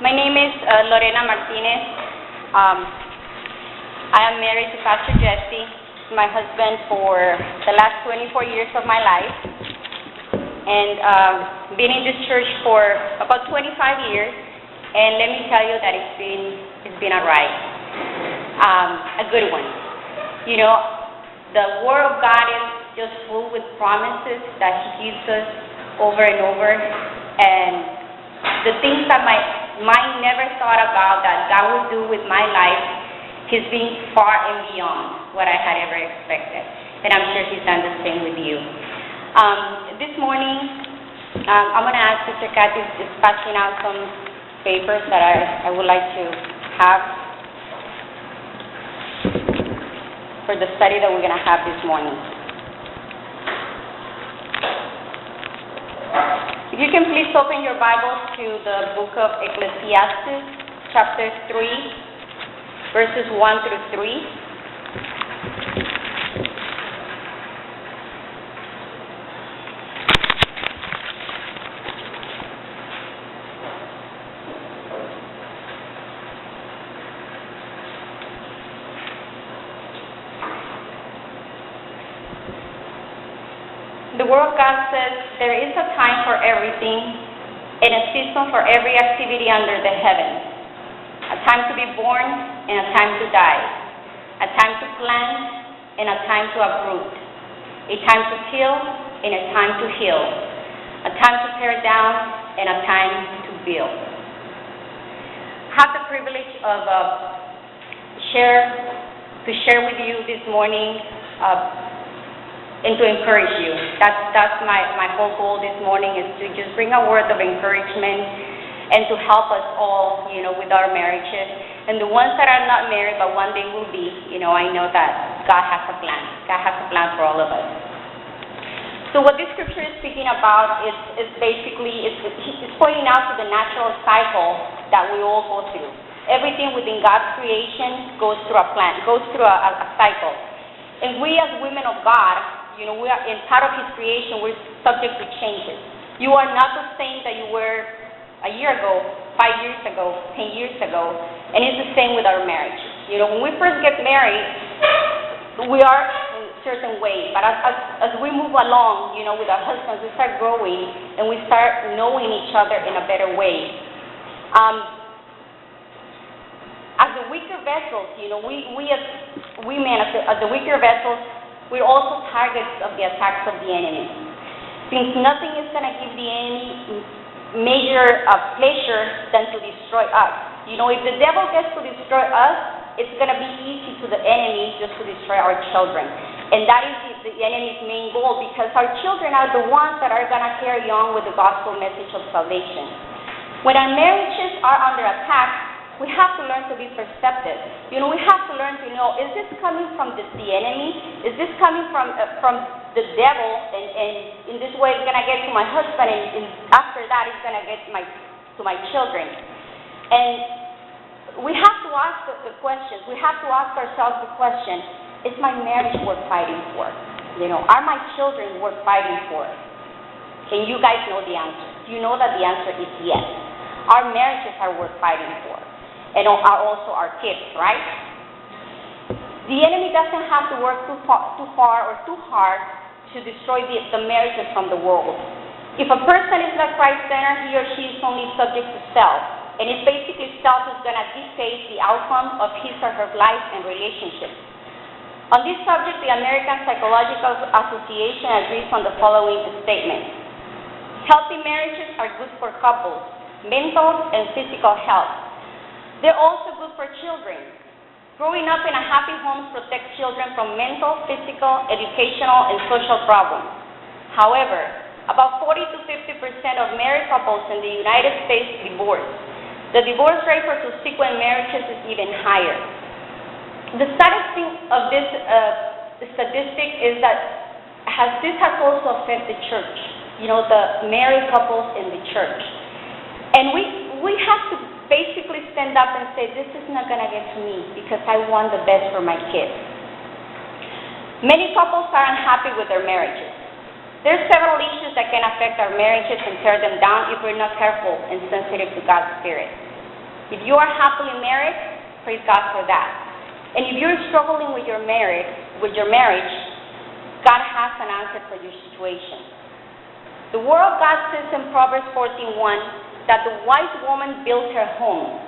My name is Lorena Martinez. I am married to Pastor Jesse, my husband, for the last 24 years of my life, and been in this church for about 25 years. And let me tell you that it's been a ride, a good one. You know, the Word of God is just full with promises that He gives us over and over, and the things that my mind never thought about that God would do with my life, He's been far and beyond what I had ever expected, and I'm sure He's done the same with you. This morning, I'm going to ask Sister Kathy is passing out some papers that I would like to have for the study that we're going to have this morning. If you can please open your Bibles to the book of Ecclesiastes, chapter 3, verses 1 through 3. The Word of God says, there is a time for everything and a season for every activity under the heavens. A time to be born and a time to die. A time to plant and a time to uproot. A time to kill and a time to heal. A time to tear down and a time to build. I have the privilege of share with you this morning and to encourage you. That's my whole goal this morning, is to just bring a word of encouragement and to help us all, with our marriages. And the ones that are not married but one day will be, I know that God has a plan. God has a plan for all of us. So what this scripture is speaking about is basically, it's pointing out to the natural cycle that we all go through. Everything within God's creation goes through a plan, goes through a cycle. And we as women of God, we are in part of His creation, we're subject to changes. You are not the same that you were a year ago, 5 years ago, 10 years ago, and it's the same with our marriages. When we first get married, we are in a certain way, but as we move along, with our husbands, we start growing and we start knowing each other in a better way. As the weaker vessels, we as women, as the weaker vessels, we're also targets of the attacks of the enemy. Since nothing is going to give the enemy major pleasure than to destroy us. If the devil gets to destroy us, it's going to be easy to the enemy just to destroy our children. And that is the enemy's main goal, because our children are the ones that are going to carry on with the gospel message of salvation. When our marriages are under attack, we have to learn to be perceptive. We have to learn to know, is this coming from the enemy? Is this coming from the devil? And in this way, it's going to get to my husband, and after that, it's going to get to my children. And we have to ask the questions. We have to ask ourselves the question, is my marriage worth fighting for? Are my children worth fighting for? And you guys know the answer. You know that the answer is yes. Our marriages are worth fighting for. And are also our kids, right? The enemy doesn't have to work too far or too hard to destroy the marriages from the world. If a person is not Christ-centered, he or she is only subject to self. And it's basically self is going to dictate the outcome of his or her life and relationships. On this subject, the American Psychological Association agrees on the following statement. Healthy marriages are good for couples, mental and physical health. They're also good for children. Growing up in a happy home protects children from mental, physical, educational, and social problems. However, about 40 to 50% of married couples in the United States divorce. The divorce rate for subsequent marriages is even higher. The saddest thing of this statistic is that this has also affected the church, the married couples in the church. And we have to basically stand up and say, this is not going to get to me because I want the best for my kids. Many couples are unhappy with their marriages. There's several issues that can affect our marriages and tear them down if we're not careful and sensitive to God's Spirit. If you are happily married, praise God for that. And if you're struggling with your marriage, God has an answer for your situation. The Word of God says in Proverbs 14:1 that the wise woman builds her home,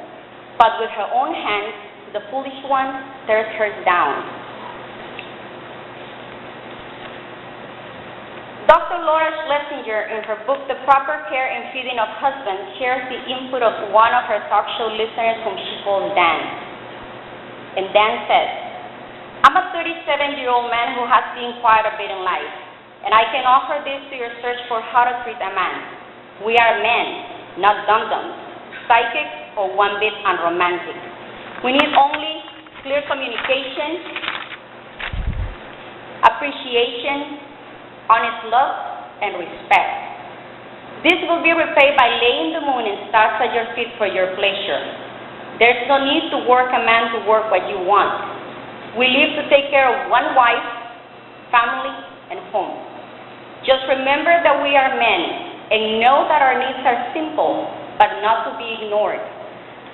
but with her own hands the foolish one tears her down. Dr. Laura Schlesinger, in her book, The Proper Care and Feeding of Husbands, shares the input of one of her talk show listeners whom she calls Dan. And Dan says, I'm a 37-year-old man who has seen quite a bit in life, and I can offer this to your search for how to treat a man. We are men, not dum-dums, psychic or one bit unromantic. We need only clear communication, appreciation, honest love, and respect. This will be repaid by laying the moon and stars at your feet for your pleasure. There's no need to work a man to work what you want. We live to take care of one wife, family, and home. Just remember that we are men, and know that our needs are simple, but not to be ignored.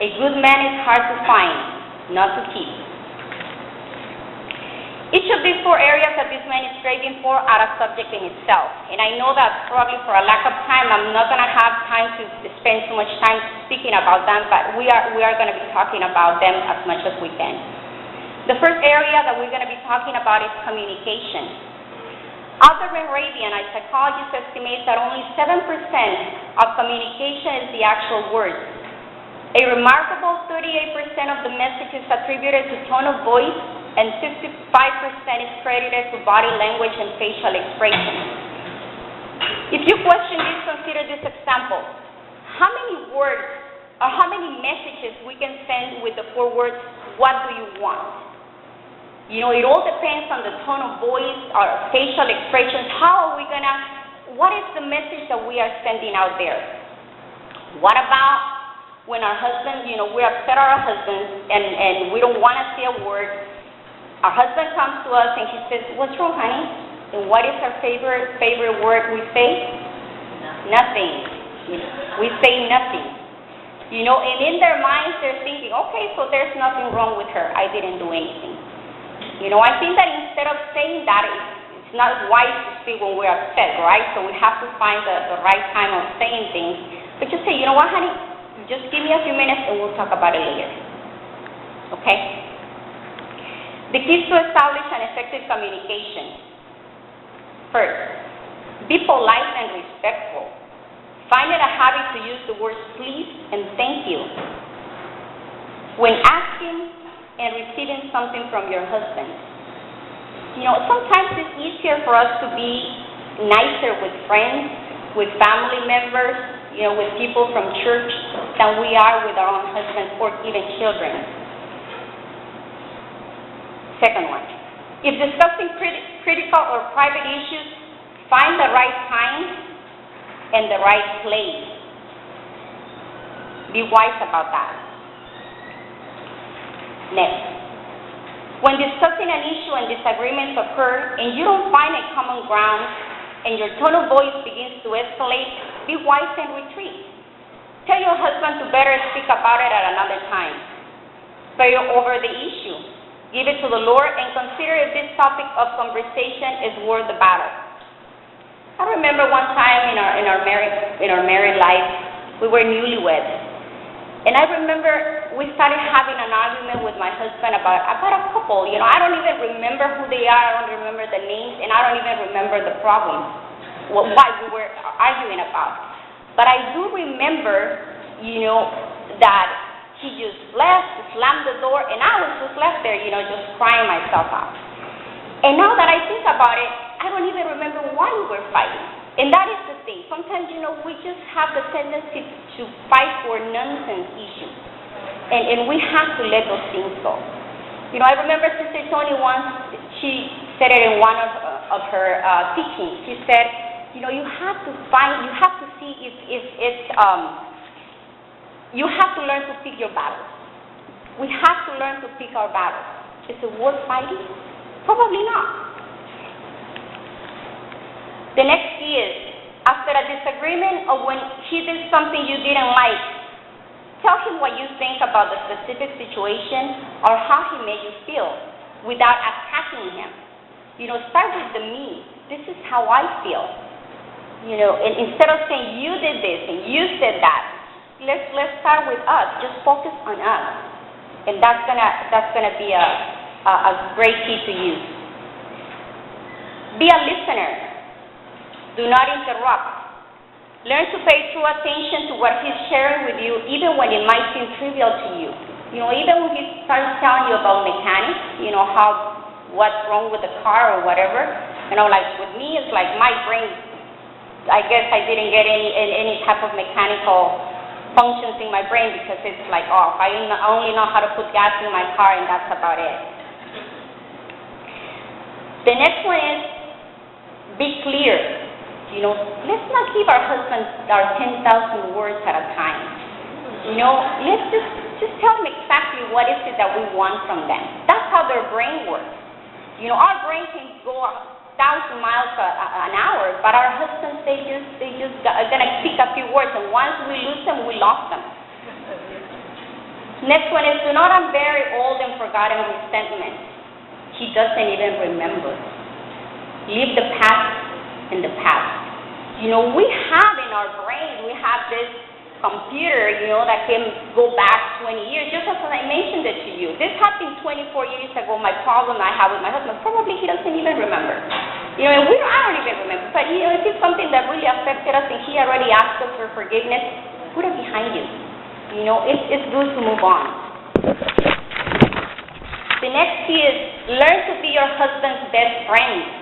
A good man is hard to find, not to keep. Each of these 4 areas that this man is craving for are a subject in itself. And I know that probably for a lack of time, I'm not going to have time to spend too much time speaking about them, but we are going to be talking about them as much as we can. The first area that we're going to be talking about is communication. Albert Rabian, a psychologist, estimates that only 7% of communication is the actual words. A remarkable 38% of the message is attributed to tone of voice, and 55% is credited to body language and facial expression. If you question this, consider this example. How many words or how many messages we can send with the 4 words, what do you want? You know, it all depends on the tone of voice, our facial expressions. What is the message that we are sending out there? What about when our husband, we upset our husbands and we don't want to say a word? Our husband comes to us and he says, what's wrong, honey? And what is our favorite word we say? Nothing. We say nothing. And in their minds they're thinking, okay, so there's nothing wrong with her. I didn't do anything. I think that instead of saying that, it's not wise to speak when we're upset, right? So we have to find the right time of saying things. But just say, you know what, honey? Just give me a few minutes and we'll talk about it later. Okay? The keys to establish an effective communication. First, be polite and respectful. Find it a habit to use the words please and thank you when asking and receiving something from your husband. Sometimes it's easier for us to be nicer with friends, with family members, with people from church than we are with our own husbands or even children. Second one, if discussing critical or private issues, find the right time and the right place. Be wise about that. Next, when discussing an issue and disagreements occur and you don't find a common ground and your tone of voice begins to escalate, be wise and retreat. Tell your husband to better speak about it at another time. Pray over the issue. Give it to the Lord and consider if this topic of conversation is worth the battle. I remember one time in our married life, we were newlyweds. And I remember we started having an argument with my husband about a couple. I don't even remember who they are, I don't remember the names, and I don't even remember the problem, why we were arguing about. But I do remember, that he just left, slammed the door, and I was just left there, just crying myself out. And now that I think about it, I don't even remember why we were fighting. And that is the thing. Sometimes, we just have the tendency to fight for nonsense issues. And we have to let those things go. I remember Sister Tony once, she said it in one of her teachings. She said, you have to see if it's, you have to learn to pick your battles. We have to learn to pick our battles. Is it worth fighting? Probably not. The next key is, after a disagreement or when he did something you didn't like, tell him what you think about the specific situation or how he made you feel without attacking him. You know, start with the me. This is how I feel. You know, and instead of saying you did this and you said that, let's start with us. Just focus on us, and that's gonna be a great key to use. Be a listener. Do not interrupt. Learn to pay true attention to what he's sharing with you, even when it might seem trivial to you. You know, even when he starts telling you about mechanics, you know, what's wrong with the car or whatever. You know, like with me, it's like my brain, I guess I didn't get any type of mechanical functions in my brain because it's like off. I only know how to put gas in my car and that's about it. The next one is be clear. You know, let's not give our husbands our 10,000 words at a time. You know, let's just tell them exactly what is it that we want from them. That's how their brain works. You know, our brain can go 1,000 miles an hour, but our husbands, they just are gonna speak a few words, and once we lose them, we lost them. Next one is do not unbury old and forgotten resentment. He doesn't even remember. Leave the past in the past. You know, we have in our brains, we have this computer, you know, that can go back 20 years, just as I mentioned it to you. This happened 24 years ago, my problem I have with my husband. Probably he doesn't even remember. You know, and I don't even remember. But, you know, if it's something that really affected us and he already asked us for forgiveness, put it behind you. You know, it's good to move on. The next key is learn to be your husband's best friend.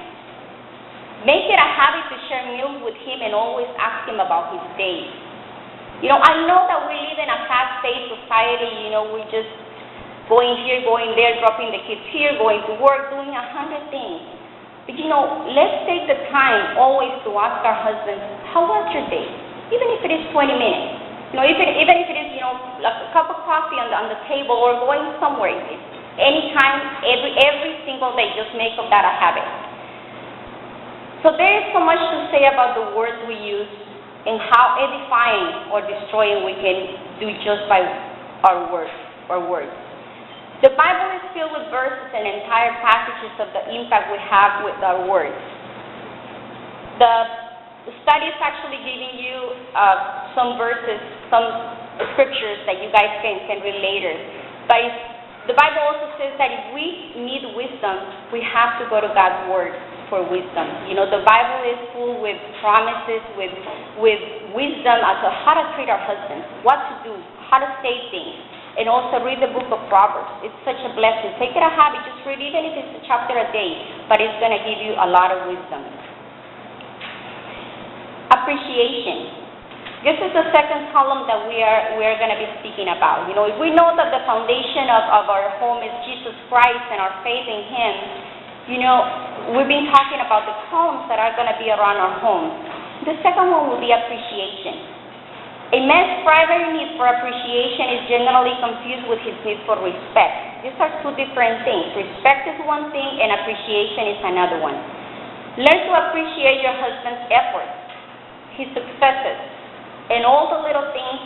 Make it a habit to share meals with him and always ask him about his day. You know, I know that we live in a fast-paced society. You know, we just going here, going there, dropping the kids here, going to work, doing 100 things. But, you know, let's take the time always to ask our husbands, how was your day? Even if it is 20 minutes. You know, even if it is, you know, a cup of coffee on the table or going somewhere. Anytime, every single day, just make of that a habit. So there is so much to say about the words we use and how edifying or destroying we can do just by our words. The Bible is filled with verses and entire passages of the impact we have with our words. The study is actually giving you some verses, some scriptures that you guys can read later. But the Bible also says that if we need wisdom, we have to go to God's Word for wisdom. You know, the Bible is full with promises, with wisdom as to how to treat our husbands, what to do, how to say things, and also read the book of Proverbs. It's such a blessing. Take it a habit, just read even if it's a chapter a day, but it's going to give you a lot of wisdom. Appreciation. This is the second column that we are going to be speaking about. You know, if we know that the foundation of our home is Jesus Christ and our faith in Him, you know, we've been talking about the columns that are going to be around our home. The second one will be appreciation. A man's primary need for appreciation is generally confused with his need for respect. These are two different things. Respect is one thing and appreciation is another one. Learn to appreciate your husband's efforts, his successes, and all the little things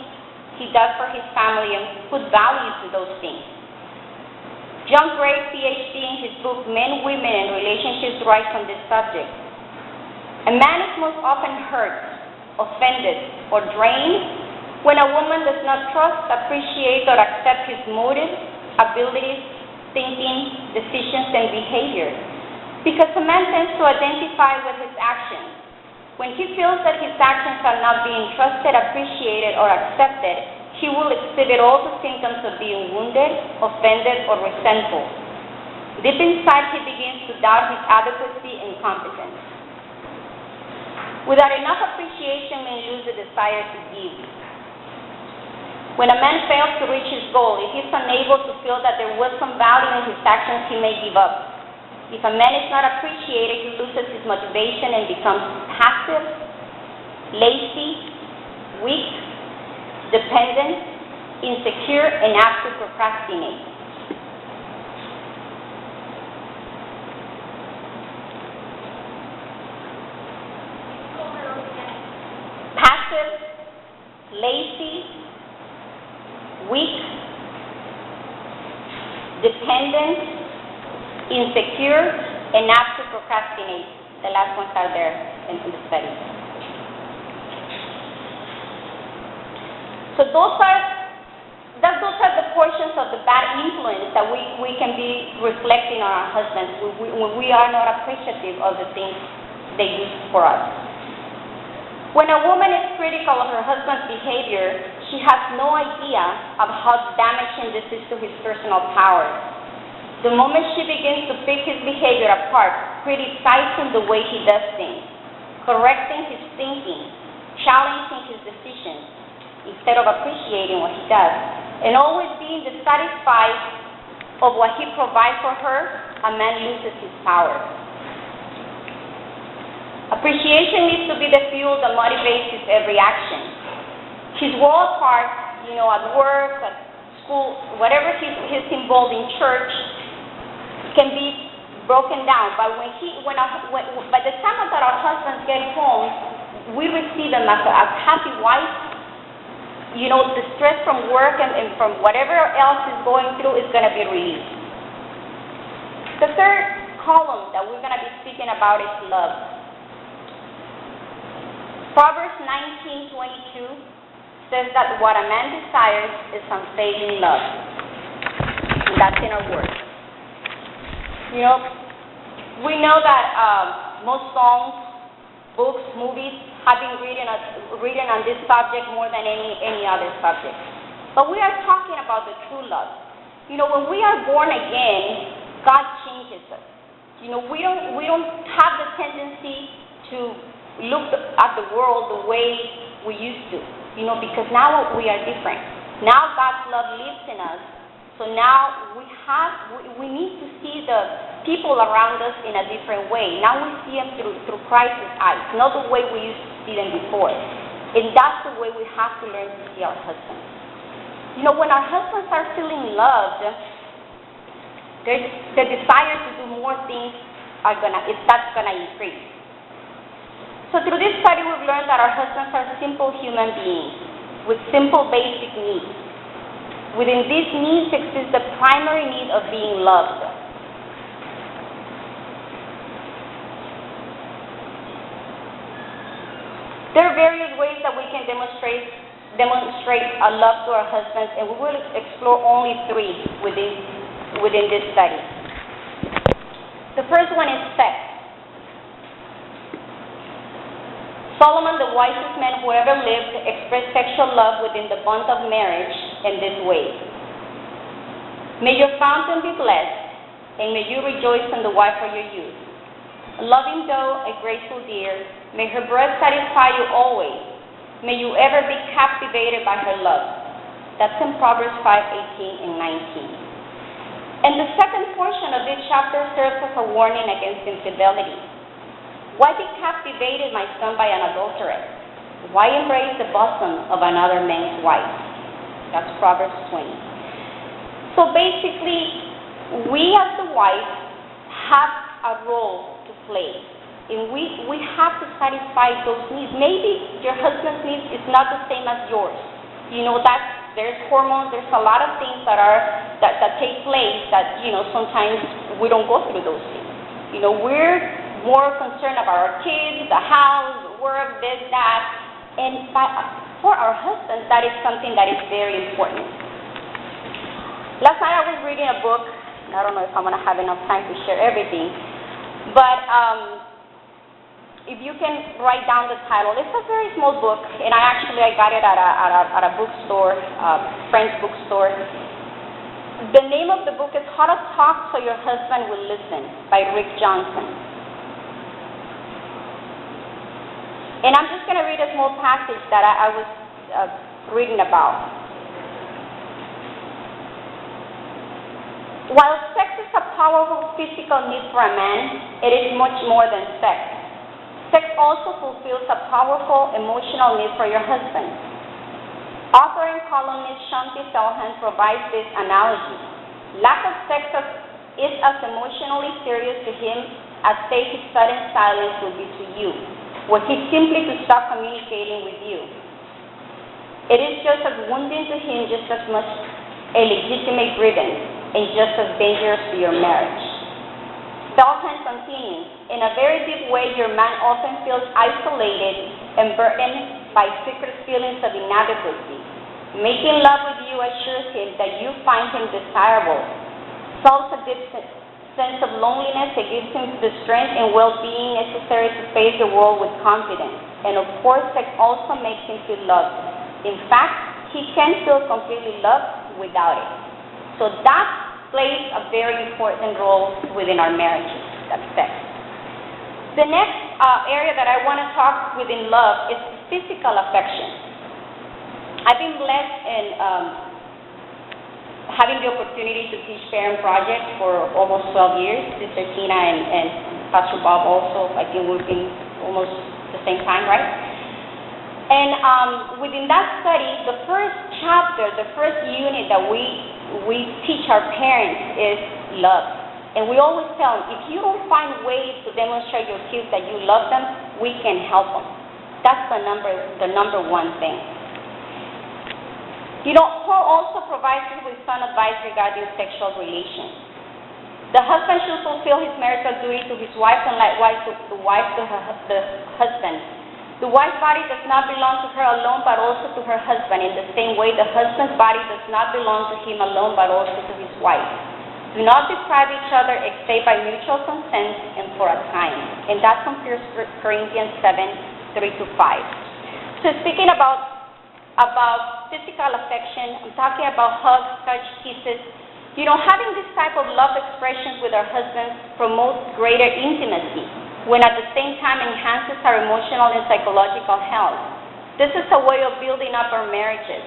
he does for his family and put value to those things. John Gray, PhD, in his book Men, Women, and Relationships writes on this subject. A man is most often hurt, offended, or drained when a woman does not trust, appreciate, or accept his motives, abilities, thinking, decisions, and behavior. Because a man tends to identify with his actions. When he feels that his actions are not being trusted, appreciated, or accepted, he will exhibit all the symptoms of being wounded, offended, or resentful. Deep inside, he begins to doubt his adequacy and competence. Without enough appreciation, men lose the desire to give. When a man fails to reach his goal, if he is unable to feel that there was some value in his actions, he may give up. If a man is not appreciated, he loses his motivation and becomes passive, lazy, weak, dependent, insecure, and apt to procrastinate. Passive, lazy, weak, dependent, insecure, and apt to procrastinate. The last ones are there in the study. So those are the portions of the bad influence that we can be reflecting on our husbands when we are not appreciative of the things they do for us. When a woman is critical of her husband's behavior, she has no idea of how damaging this is to his personal power. The moment she begins to pick his behavior apart, criticizing the way he does things, correcting his thinking, challenging his decisions, instead of appreciating what he does, and always being dissatisfied of what he provides for her, a man loses his power. Appreciation needs to be the fuel that motivates his every action. His world part, at work, at school, whatever he's involved in church, can be broken down. But by the time that our husbands get home, we receive them as happy wives. The stress from work and from whatever else is going through is going to be released. The third column that we're going to be speaking about is love. Proverbs 19:22 says that what a man desires is unfailing love. And that's in our word. We know that most songs, books, movies have been written on this subject more than any other subject. But we are talking about the true love. When we are born again, God changes us. We don't have the tendency to look at the world the way we used to, because now we are different. Now God's love lives in us. So now we need to see the people around us in a different way. Now we see them through Christ's eyes, not the way we used to see them before. And that's the way we have to learn to see our husbands. When our husbands are feeling loved, the desire to do more things that's gonna increase. So through this study, we've learned that our husbands are simple human beings with simple basic needs. Within these needs exists the primary need of being loved. There are various ways that we can demonstrate a love to our husbands, and we will explore only three within this study. The first one is sex. Solomon, the wisest man who ever lived, expressed sexual love within the bond of marriage in this way. May your fountain be blessed, and may you rejoice in the wife of your youth. A loving doe, a graceful deer, may her breast satisfy you always. May you ever be captivated by her love. That's in Proverbs 5:18 and 19. And the second portion of this chapter serves as a warning against infidelity. Why be captivated, my son, by an adulteress? Why embrace the bosom of another man's wife? That's Proverbs 20. So basically, we as the wife have a role to play. And we have to satisfy those needs. Maybe your husband's needs is not the same as yours. There's hormones, there's a lot of things that take place that, sometimes we don't go through those things. We're more concerned about our kids, the house, work, this, that. And for our husbands, that is something that is very important. Last night I was reading a book, and I don't know if I'm going to have enough time to share everything, but if you can write down the title, it's a very small book, and I got it at a bookstore, friend's bookstore. The name of the book is How to Talk So Your Husband Will Listen by Rick Johnson. And I'm just going to read a small passage that I was reading about. While sex is a powerful physical need for a man, it is much more than sex. Sex also fulfills a powerful emotional need for your husband. Author and columnist Shanti Selhan provides this analogy. Lack of sex is as emotionally serious to him as say his sudden silence would be to you, were he simply to stop communicating with you. It is just as wounding to him, just as much a legitimate grievance, and just as dangerous to your marriage. Beltran continues, in a very deep way, your man often feels isolated and burdened by secret feelings of inadequacy. Making love with you assures him that you find him desirable. Solves a deep sense of loneliness. It gives him the strength and well-being necessary to face the world with confidence. And of course, sex also makes him feel loved. In fact, he can feel completely loved without it. So that plays a very important role within our marriages, that's sex. The next area that I want to talk within love is physical affection. I've been blessed in having the opportunity to teach parent projects for almost 12 years. Sister Tina and Pastor Bob also, I think we've been almost the same time, right? And within that study, the first chapter, the first unit that we teach our parents is love. And we always tell them, if you don't find ways to demonstrate your kids that you love them, we can help them. That's the number one thing. You know, Paul also provides us with some advice regarding sexual relations. The husband should fulfill his marital duty to his wife and likewise the wife to the husband. The wife's body does not belong to her alone, but also to her husband. In the same way, the husband's body does not belong to him alone, but also to his wife. Do not deprive each other except by mutual consent and for a time. And that's from 1 Corinthians 7:3-5. So speaking about physical affection, I'm talking about hugs, touch, kisses. You know, having this type of love expressions with our husbands promotes greater intimacy, when at the same time enhances our emotional and psychological health. This is a way of building up our marriages.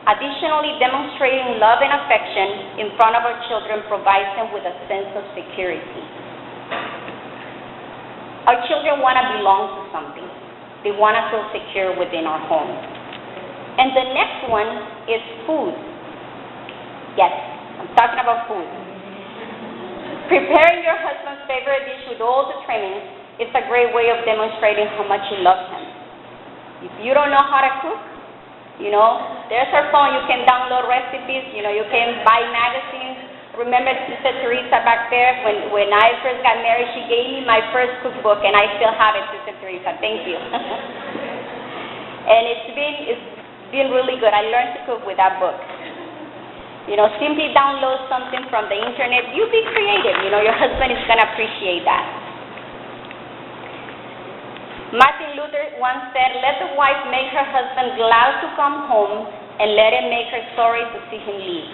Additionally, demonstrating love and affection in front of our children provides them with a sense of security. Our children want to belong to something. They want to feel secure within our home. And the next one is food. Yes, I'm talking about food. Preparing your husband's favorite dish with all the trimmings is a great way of demonstrating how much you love him. If you don't know how to cook, you know, there's our phone. You can download recipes. You know, you can buy magazines. Remember Sister Teresa back there? When I first got married, she gave me my first cookbook, and I still have it, Sister Teresa. Thank you. And it's been really good. I learned to cook with that book. You know, simply download something from the internet. You be creative. You know, your husband is going to appreciate that. Martin Luther once said, let the wife make her husband glad to come home and let him make her sorry to see him leave.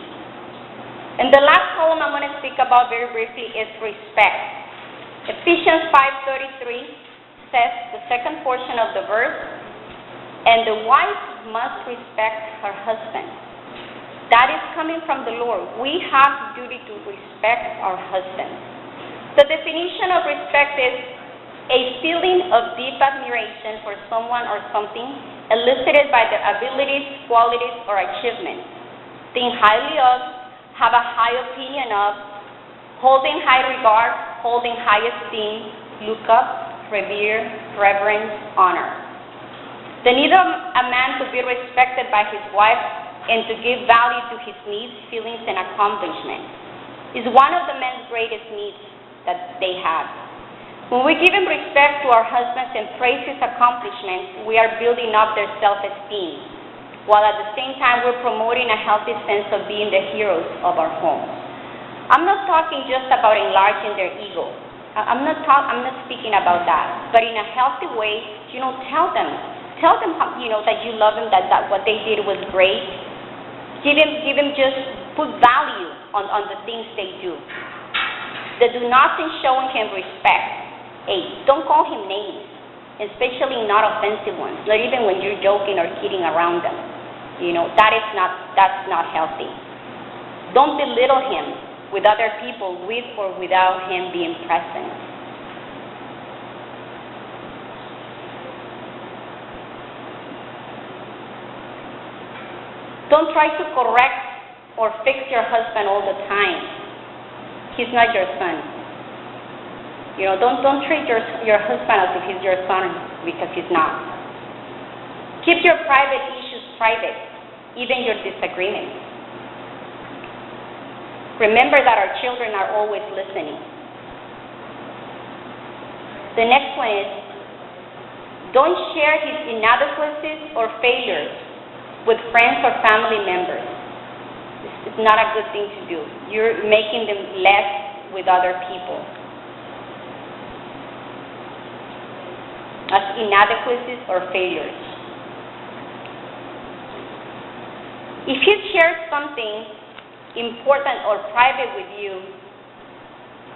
And the last column I'm going to speak about very briefly is respect. Ephesians 5:33 says, the second portion of the verse, and the wife must respect her husband. That is coming from the Lord. We have duty to respect our husbands. The definition of respect is a feeling of deep admiration for someone or something elicited by their abilities, qualities, or achievements. Think highly of, have a high opinion of, hold in high regard, hold in high esteem, look up, revere, reverence, honor. The need of a man to be respected by his wife and to give value to his needs, feelings, and accomplishments is one of the men's greatest needs that they have. When we give him respect to our husbands and praise his accomplishments, we are building up their self-esteem, while at the same time we're promoting a healthy sense of being the heroes of our homes. I'm not talking just about enlarging their ego. I'm not speaking about that. But in a healthy way, you know, tell them how, you know, that you love them, that what they did was great. Give him just put value on the things they do. The do nothing showing him respect. Hey, don't call him names, especially not offensive ones, not even when you're joking or kidding around them. You know, that's not healthy. Don't belittle him with other people, with or without him being present. Don't try to correct or fix your husband all the time. He's not your son. You know, don't treat your husband as if he's your son, because he's not. Keep your private issues private, even your disagreements. Remember that our children are always listening. The next one is, don't share his inadequacies or failures with friends or family members. It's not a good thing to do. You're making them less with other people. As inadequacies or failures. If he shares something important or private with you,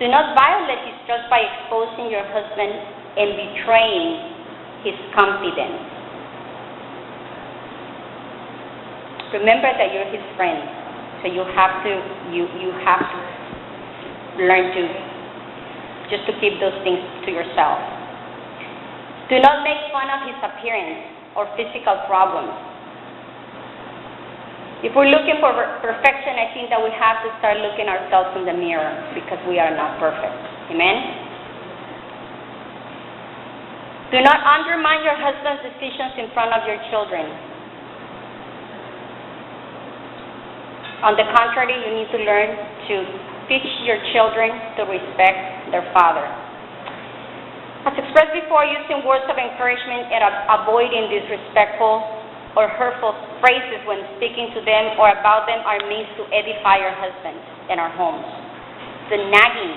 do not violate his trust by exposing your husband and betraying his confidence. Remember that you're his friend, so you have to learn to just to keep those things to yourself. Do not make fun of his appearance or physical problems. If we're looking for perfection, I think that we have to start looking ourselves in the mirror because we are not perfect. Amen? Do not undermine your husband's decisions in front of your children. On the contrary, you need to learn to teach your children to respect their father. As expressed before, using words of encouragement and avoiding disrespectful or hurtful phrases when speaking to them or about them are means to edify our husbands and our homes. The nagging,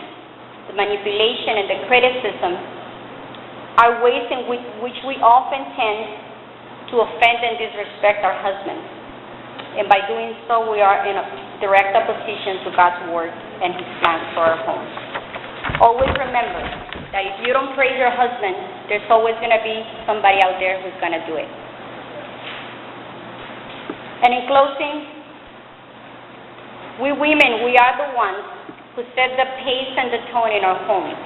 the manipulation, and the criticism are ways in which we often tend to offend and disrespect our husbands. And by doing so, we are in a direct opposition to God's word and his plans for our homes. Always remember that if you don't praise your husband, there's always going to be somebody out there who's going to do it. And in closing, we women, we are the ones who set the pace and the tone in our homes.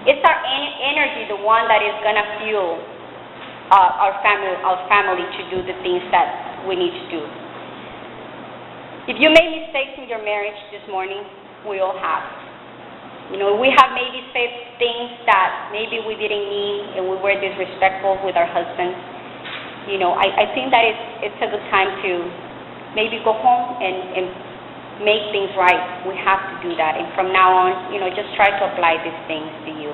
It's our energy, the one that is going to fuel our family to do the things that we need to do. If you made mistakes in your marriage this morning, we all have. You know, we have maybe said things that maybe we didn't mean and we were disrespectful with our husbands. You know, I think that it's a good time to maybe go home and make things right. We have to do that. And from now on, you know, just try to apply these things to you.